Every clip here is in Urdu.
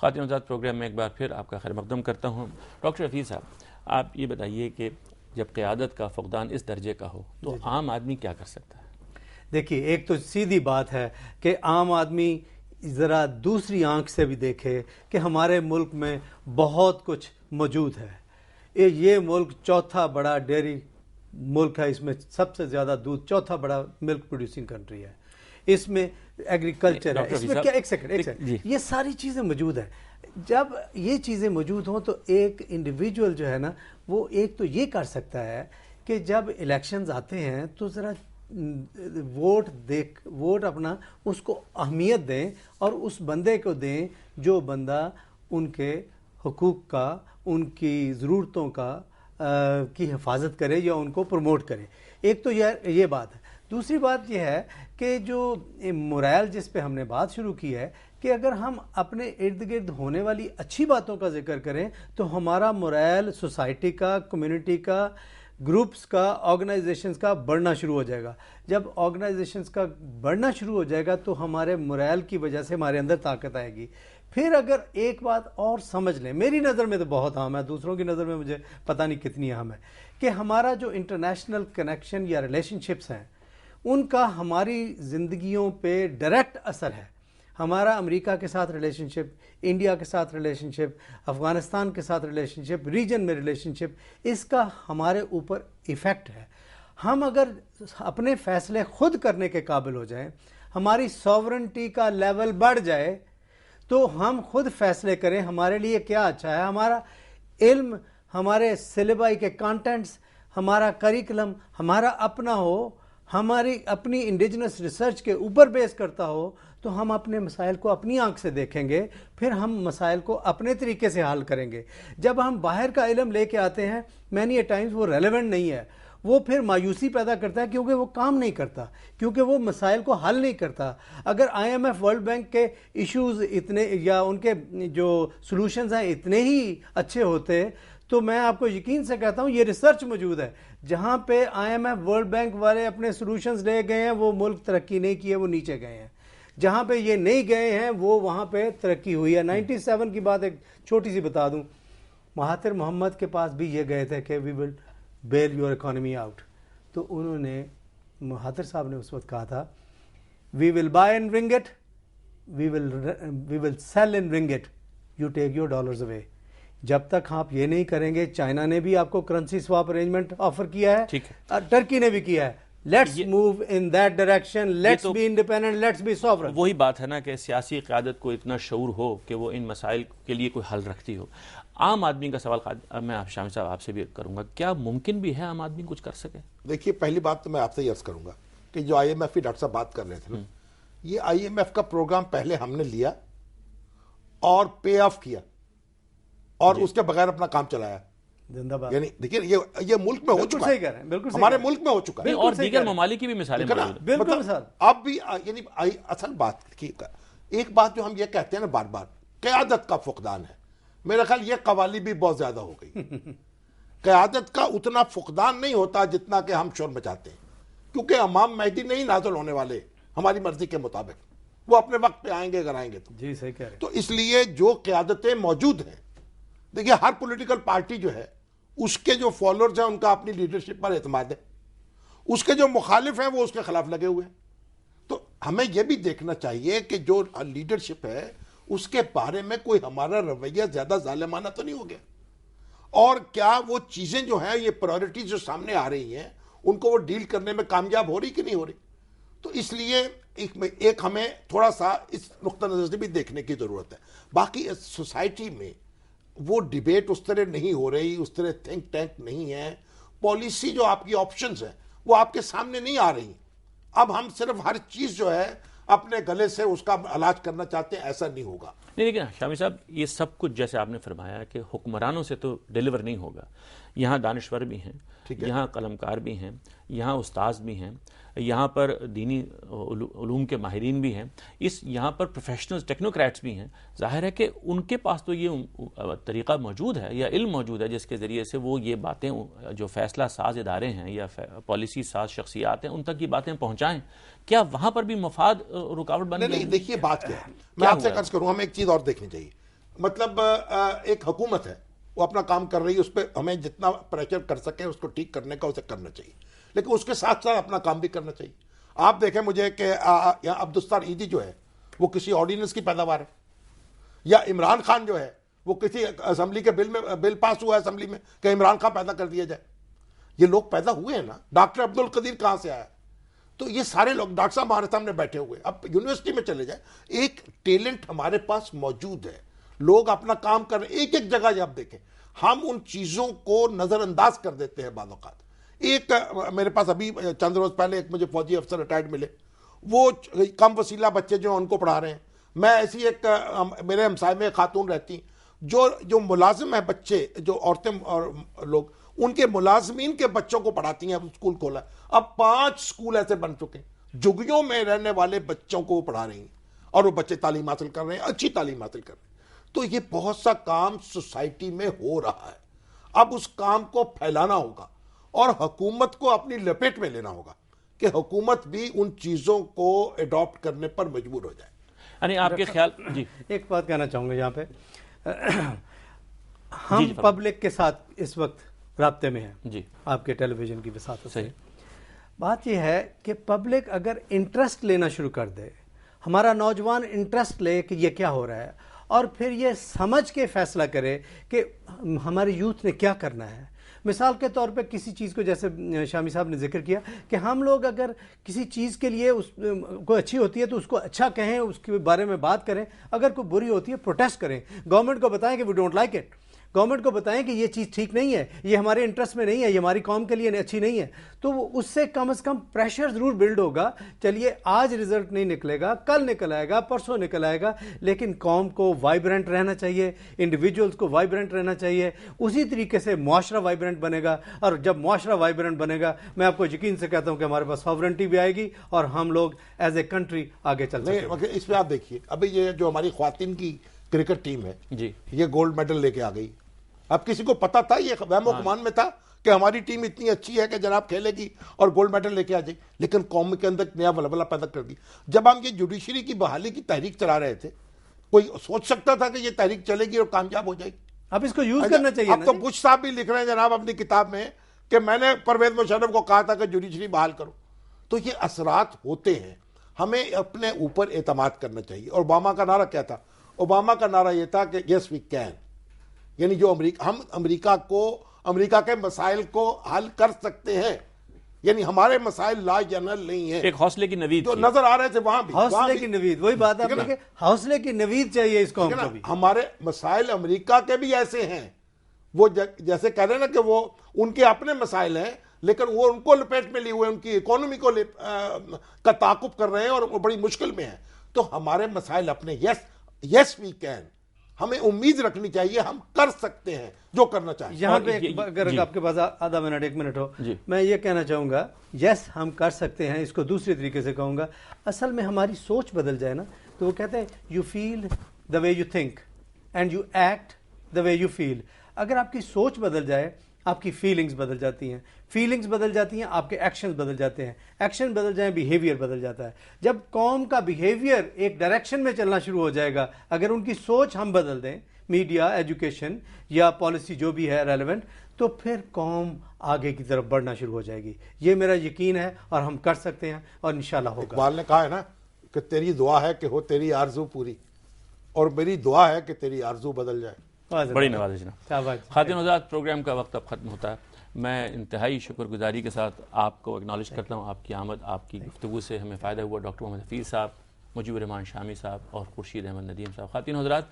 خواتین آزاد پروگرام میں ایک بار پھر آپ کا خیر مقدم کرتا ہوں۔ ڈاکٹر حفیظ صاحب، آپ یہ بتائیے کہ جب قیادت کا فقدان اس درجے کا ہو تو عام آدمی کیا کر سکتا ہے؟ دیکھیے، ایک تو سیدھی بات ہے کہ عام آدمی ذرا دوسری آنکھ سے بھی دیکھے کہ ہمارے ملک میں بہت کچھ موجود ہے۔ یہ ملک چوتھا بڑا ڈیری ملک ہے، اس میں سب سے زیادہ دودھ، چوتھا بڑا ملک پروڈیوسنگ کنٹری ہے، اس میں ایگریکلچر ہے، اس میں کیا، ایک سیکنڈ یہ ساری چیزیں موجود ہیں۔ جب یہ چیزیں موجود ہوں تو ایک انڈیویجول جو ہے نا، وہ ایک تو یہ کر سکتا ہے کہ جب الیکشنز آتے ہیں تو ذرا ووٹ اپنا اس کو اہمیت دیں اور اس بندے کو دیں جو بندہ ان کے حقوق کا، ان کی ضرورتوں کا کی حفاظت کرے یا ان کو پروموٹ کرے۔ ایک تو یہ بات ہے۔ دوسری بات یہ ہے کہ جو مورائل جس پہ ہم نے بات شروع کی ہے کہ اگر ہم اپنے ارد گرد ہونے والی اچھی باتوں کا ذکر کریں تو ہمارا مورائل سوسائٹی کا، کمیونٹی کا، گروپس کا، آرگنائزیشنز کا بڑھنا شروع ہو جائے گا۔ جب آرگنائزیشنز کا بڑھنا شروع ہو جائے گا تو ہمارے مورائل کی وجہ سے ہمارے اندر طاقت آئے گی۔ پھر اگر ایک بات اور سمجھ لیں، میری نظر میں تو بہت اہم ہے، دوسروں کی نظر میں مجھے پتہ نہیں کتنی اہم ہے، کہ ہمارا جو انٹرنیشنل کنیکشن یا ریلیشن شپس ہیں ان کا ہماری زندگیوں پہ ڈائریکٹ اثر ہے۔ ہمارا امریکہ کے ساتھ ریلیشن شپ، انڈیا کے ساتھ ریلیشن شپ، افغانستان کے ساتھ ریلیشن شپ، ریجن میں ریلیشن شپ، اس کا ہمارے اوپر ایفیکٹ ہے۔ ہم اگر اپنے فیصلے خود کرنے کے قابل ہو جائیں، ہماری ساورنٹی کا لیول بڑھ جائے تو ہم خود فیصلے کریں ہمارے لیے کیا اچھا ہے، ہمارا علم، ہمارے سلیبائی کے کانٹینٹس، ہمارا کریکلم ہمارا اپنا ہو، ہماری اپنی انڈیجنس ریسرچ کے اوپر بیس کرتا ہو، تو ہم اپنے مسائل کو اپنی آنکھ سے دیکھیں گے، پھر ہم مسائل کو اپنے طریقے سے حل کریں گے۔ جب ہم باہر کا علم لے کے آتے ہیں، مینی اے ٹائمز وہ ریلیونٹ نہیں ہے، وہ پھر مایوسی پیدا کرتا ہے کیونکہ وہ کام نہیں کرتا، کیونکہ وہ مسائل کو حل نہیں کرتا۔ اگر I M F, world bank کے ایشوز اتنے یا ان کے جو سلوشنز ہیں اتنے ہی اچھے ہوتے تو میں آپ کو یقین سے کہتا ہوں یہ ریسرچ موجود ہے، جہاں پہ I M F, world bank والے اپنے سلوشنز لے گئے ہیں وہ ملک ترقی نہیں کیے، وہ نیچے گئے ہیں۔ جہاں پہ یہ نہیں گئے ہیں وہ وہاں پہ ترقی ہوئی ہے۔ 97 کی بات ایک چھوٹی سی بتا دوں، مہاتر محمد کے پاس بھی یہ گئے تھے کہ وی ول بیل یور اکانومی آؤٹ، تو انہوں نے، مہاتر صاحب نے اس وقت کہا تھا we will buy in ringgit, we will sell in ringgit, you take your dollars away. جب تک آپ یہ نہیں کریں گے، چائنا نے بھی آپ کو کرنسی سواپ ارینجمنٹ آفر کیا ہے، ٹرکی نے بھی کیا ہے، let's move in that direction, let's be independent, let's be sovereign. وہی بات ہے نا کہ سیاسی قیادت کو اتنا شعور ہو کہ وہ ان مسائل کے لیے کوئی حل رکھتی ہو۔ عام آدمی کا سوال میں شامی صاحب آپ سے بھی کروں گا، کیا ممکن بھی ہے عام آدمی کچھ کر سکے؟ دیکھیے، پہلی بات تو میں آپ سے یہ عرض کروں گا کہ جو آئی ایم ایف کی ڈاکٹر صاحب بات کر رہے تھے نا، یہ آئی ایم ایف کا پروگرام پہلے ہم نے لیا اور پے آف کیا اور اس کے بغیر اپنا کام چلایا۔ یعنی دیکھیے یہ ملک میں ہو چکا ہے، ہمارے ملک میں ہو چکا ہے، اور دیگر ممالک کی بھی مثالیں موجود ہیں۔ اب بھی یعنی اصل بات، ایک بات جو ہم یہ کہتے ہیں نا بار بار، قیادت کا فقدان ہے۔ میرا خیال یہ قوالی بھی بہت زیادہ ہو گئی۔ قیادت کا اتنا فقدان نہیں ہوتا جتنا کہ ہم شور مچاتے ہیں، کیونکہ امام مہدی نہیں نازل ہونے والے ہماری مرضی کے مطابق، وہ اپنے وقت پہ آئیں گے اگر آئیں گے تو۔ جی صحیح کہہ رہے ہیں۔ تو اس لیے جو قیادتیں موجود ہیں، دیکھیے ہر پولیٹیکل پارٹی جو ہے اس کے جو فالوورز ہیں ان کا اپنی لیڈرشپ پر اعتماد ہے، اس کے جو مخالف ہیں وہ اس کے خلاف لگے ہوئے ہیں۔ تو ہمیں یہ بھی دیکھنا چاہیے کہ جو لیڈرشپ ہے اس کے بارے میں کوئی ہمارا رویہ زیادہ ظالمانہ تو نہیں ہو گیا، اور کیا وہ چیزیں جو ہیں، یہ پرائورٹیز جو سامنے آ رہی ہیں، ان کو وہ ڈیل کرنے میں کامیاب ہو رہی کہ نہیں ہو رہی۔ تو اس لیے ایک ہمیں تھوڑا سا اس نقطہ نظر سے بھی دیکھنے کی ضرورت ہے۔ باقی سوسائٹی میں وہ ڈیبیٹ اس طرح نہیں ہو رہی، اس طرح تھنک ٹینک نہیں ہے، پالیسی جو آپ کی آپشنز ہیں وہ آپ کے سامنے نہیں آ رہی۔ اب ہم صرف ہر چیز جو ہے اپنے گلے سے اس کا علاج کرنا چاہتے ہیں، ایسا نہیں ہوگا۔ نہیں، لیکن شامی صاحب یہ سب کچھ جیسے آپ نے فرمایا کہ حکمرانوں سے تو ڈیلیور نہیں ہوگا، یہاں دانشور بھی ہیں، یہاں قلمکار بھی ہیں، یہاں استاذ بھی ہیں، یہاں پر دینی علوم کے ماہرین بھی ہیں، یہاں پر پروفیشنلز، ٹیکنوکریٹس بھی ہیں۔ ظاہر ہے کہ ان کے پاس تو یہ طریقہ موجود ہے یا علم موجود ہے جس کے ذریعے سے وہ یہ باتیں جو فیصلہ ساز ادارے ہیں یا پالیسی ساز شخصیات ہیں ان تک یہ باتیں پہنچائیں۔ کیا وہاں پر بھی مفاد رکاوٹ بن گئی؟ نہیں، دیکھیے بات کیا ہے، میں آپ سے عرض کروں، ہمیں ایک چیز اور دیکھنی چاہیے۔ مطلب ایک حکومت ہے وہ اپنا کام کر رہی ہے, اس پہ ہمیں جتنا پریشر کر سکیں اس کو ٹھیک کرنے کا اسے کرنا چاہیے, لیکن اس کے ساتھ ساتھ اپنا کام بھی کرنا چاہیے. آپ دیکھیں مجھے کہ یہاں عبدالستار ایدھی جو ہے وہ کسی آرڈیننس کی پیداوار ہے, یا عمران خان جو ہے وہ کسی اسمبلی کے بل پاس ہوا ہے اسمبلی میں کہ عمران خان پیدا کر دیا جائے. یہ لوگ پیدا ہوئے ہیں نا. ڈاکٹر عبد القدیر کہاں سے آیا؟ تو یہ سارے لوگ ڈاکٹر صاحب ہمارے سامنے بیٹھے ہوئے. اب یونیورسٹی میں چلے جائیں, ایک ٹیلنٹ ہمارے پاس موجود ہے, لوگ اپنا کام کر رہے ہیں. ایک ایک جگہ آپ دیکھیں, ہم ان چیزوں کو نظر انداز کر دیتے ہیں بعض اوقات. ایک میرے پاس ابھی چند روز پہلے ایک مجھے فوجی افسر ریٹائرڈ ملے, وہ کم وسیلہ بچے جو ان کو پڑھا رہے ہیں. میں ایسی ایک میرے ہمسائے میں خاتون رہتی جو ملازم ہیں بچے, جو عورتیں اور لوگ ان کے ملازمین کے بچوں کو پڑھاتی ہیں. اب اسکول کھولا ہے, اب 5 اسکول ایسے بن چکے ہیں جھگیوں میں رہنے والے بچوں کو وہ پڑھا رہی ہیں, اور وہ بچے تعلیم حاصل کر رہے ہیں, اچھی تعلیم حاصل کر رہے ہیں. تو یہ بہت سا کام سوسائٹی میں ہو رہا ہے. اب اس کام کو پھیلانا ہوگا اور حکومت کو اپنی لپیٹ میں لینا ہوگا کہ حکومت بھی ان چیزوں کو اڈاپٹ کرنے پر مجبور ہو جائے. یعنی آپ کے خیال جی ایک بات کہنا چاہوں گا یہاں پہ, ہم پبلک کے ساتھ اس وقت رابطے میں ہیں جی, آپ کے ٹیلی ویژن کی وساطت سے. صحیح. بات یہ ہے کہ پبلک اگر انٹرسٹ لینا شروع کر دے, ہمارا نوجوان انٹرسٹ لے کہ یہ کیا ہو رہا ہے, اور پھر یہ سمجھ کے فیصلہ کرے کہ ہمارے یوتھ نے کیا کرنا ہے. مثال کے طور پہ کسی چیز کو, جیسے شامی صاحب نے ذکر کیا کہ ہم لوگ اگر کسی چیز کے لیے اس کو اچھی ہوتی ہے تو اس کو اچھا کہیں, اس کے بارے میں بات کریں. اگر کوئی بری ہوتی ہے پروٹیسٹ کریں, گورنمنٹ کو بتائیں کہ we don't like it, government کو بتائیں کہ یہ چیز ٹھیک نہیں ہے, یہ ہمارے انٹرسٹ میں نہیں ہے, یہ ہماری قوم کے لیے اچھی نہیں ہے. تو اس سے کم از کم پریشر ضرور بلڈ ہوگا. چلیے آج رزلٹ نہیں نکلے گا, کل نکل آئے گا, پرسوں نکل آئے گا, لیکن قوم کو وائبرنٹ رہنا چاہیے, انڈیویجولز کو وائبرنٹ رہنا چاہیے. اسی طریقے سے معاشرہ وائبرنٹ بنے گا, اور جب معاشرہ وائبرنٹ بنے گا, میں آپ کو یقین سے کہتا ہوں کہ ہمارے پاس ساورنٹی بھی آئے گی اور ہم لوگ ایز اے کنٹری آگے چل سکیں گے. اس میں آپ دیکھیے ابھی یہ جو ہماری خواتین کی کرکٹ ٹیم ہے جی, یہ گولڈ میڈل لے کے آ گئی. اب کسی کو پتا تھا, یہ وہم و گمان میں تھا کہ ہماری ٹیم اتنی اچھی ہے کہ جناب کھیلے گی اور گولڈ میڈل لے کے آ جائے, لیکن قوم کے اندر نیا ولولہ پیدا کر دی. جب ہم یہ جوڈیشری کی بحالی کی تحریک چلا رہے تھے, کوئی سوچ سکتا تھا کہ یہ تحریک چلے گی اور کامیاب ہو جائے گی؟ اب اس کو یوز کرنا چاہیے. اب تو بش صاحب بھی لکھ رہے ہیں جناب اپنی کتاب میں کہ میں نے پرویز مشرف کو کہا تھا کہ جوڈیشری بحال کرو. تو یہ اثرات ہوتے ہیں. ہمیں اپنے اوپر اعتماد کرنا چاہیے. اور اوباما کا نعرہ کیا تھا؟ اوباما کا نعرہ یہ تھا کہ یس وی کین, یعنی جو ہم امریکہ کے مسائل کو حل کر سکتے ہیں, یعنی ہمارے مسائل لا جنرل نہیں ہیں. ایک حوصلے کی نوید جو نظر آ رہے تھے وہاں بھی حوصلے کی نوید, وہی بات ہے کہ حوصلے کی نوید چاہیے اس قوم کو بھی. ہمارے مسائل امریکہ کے بھی ایسے ہیں, وہ جیسے کہہ رہے ہیں نا کہ وہ ان کے اپنے مسائل ہیں, لیکن وہ ان کو لپیٹ میں لیے ہوئے ان کی اکانومی کو کا تعاقب کر رہے ہیں اور وہ بڑی مشکل میں ہیں. تو ہمارے مسائل اپنے, یس وی کین, ہمیں امید رکھنی چاہیے ہم کر سکتے ہیں جو کرنا چاہیے. یہاں پہ اگر آپ کے پاس آدھا منٹ 1 منٹ ہو, میں یہ کہنا چاہوں گا یس ہم کر سکتے ہیں. اس کو دوسری طریقے سے کہوں گا, اصل میں ہماری سوچ بدل جائے نا, تو وہ کہتے ہیں you feel the way you think and you act the way you feel. اگر آپ کی سوچ بدل جائے, آپ کی فیلنگز بدل جاتی ہیں, فیلنگز بدل جاتی ہیں, آپ کے ایکشنز بدل جاتے ہیں, ایکشن بدل جائیں بیہیویئر بدل جاتا ہے. جب قوم کا بیہیویئر ایک ڈائریکشن میں چلنا شروع ہو جائے گا, اگر ان کی سوچ ہم بدل دیں, میڈیا, ایجوکیشن یا پالیسی جو بھی ہے ریلیونٹ, تو پھر قوم آگے کی طرف بڑھنا شروع ہو جائے گی. یہ میرا یقین ہے اور ہم کر سکتے ہیں اور انشاءاللہ ہوگا. اقبال نے کہا ہے نا کہ تیری دعا ہے کہ ہو تیری آرزو پوری, اور میری دعا ہے کہ تیری آرزو بدل جائے. بڑی نوازش جناب. خواتین حضرات, پروگرام کا وقت اب ختم ہوتا ہے. میں انتہائی شکر گزاری کے ساتھ آپ کو اکنالج کرتا ہوں. آپ کی آمد, آپ کی گفتگو سے ہمیں فائدہ ہوا. ڈاکٹر محمد حفیظ صاحب, مجیب الرحمان شامی صاحب اور خورشید احمد ندیم صاحب. خواتین حضرات,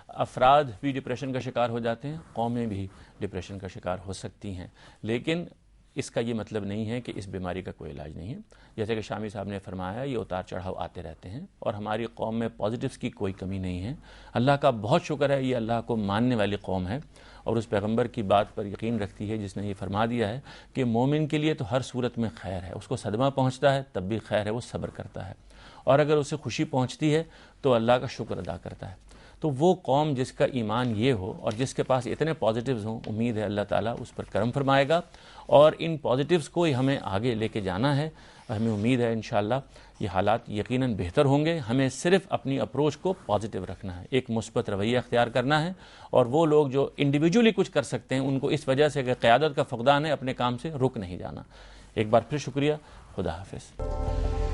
افراد بھی ڈپریشن کا شکار ہو جاتے ہیں, قومیں بھی ڈپریشن کا شکار ہو سکتی ہیں, لیکن اس کا یہ مطلب نہیں ہے کہ اس بیماری کا کوئی علاج نہیں ہے. جیسے کہ شامی صاحب نے فرمایا, یہ اتار چڑھاؤ آتے رہتے ہیں اور ہماری قوم میں پازیٹیوز کی کوئی کمی نہیں ہے. اللہ کا بہت شکر ہے, یہ اللہ کو ماننے والی قوم ہے اور اس پیغمبر کی بات پر یقین رکھتی ہے جس نے یہ فرما دیا ہے کہ مومن کے لیے تو ہر صورت میں خیر ہے. اس کو صدمہ پہنچتا ہے تب بھی خیر ہے, وہ صبر کرتا ہے, اور اگر اسے خوشی پہنچتی ہے تو اللہ کا شکر ادا کرتا ہے. تو تو وہ قوم جس کا ایمان یہ ہو اور جس کے پاس اتنے پازیٹیوز ہوں، امید ہے اللہ تعالیٰ اس پر کرم فرمائے گا، اور ان پازیٹیوز کو ہی ہمیں آگے لے کے جانا ہے. ہمیں امید ہے انشاءاللہ یہ حالات یقیناً بہتر ہوں گے. ہمیں صرف اپنی اپروچ کو پازیٹیو رکھنا ہے، ایک مثبت رویہ اختیار کرنا ہے، اور وہ لوگ جو انڈیویجولی کچھ کر سکتے ہیں ان کو اس وجہ سے کہ قیادت کا فقدان ہے اپنے کام سے رک نہیں جانا. ایک بار پھر شکریہ. خدا حافظ.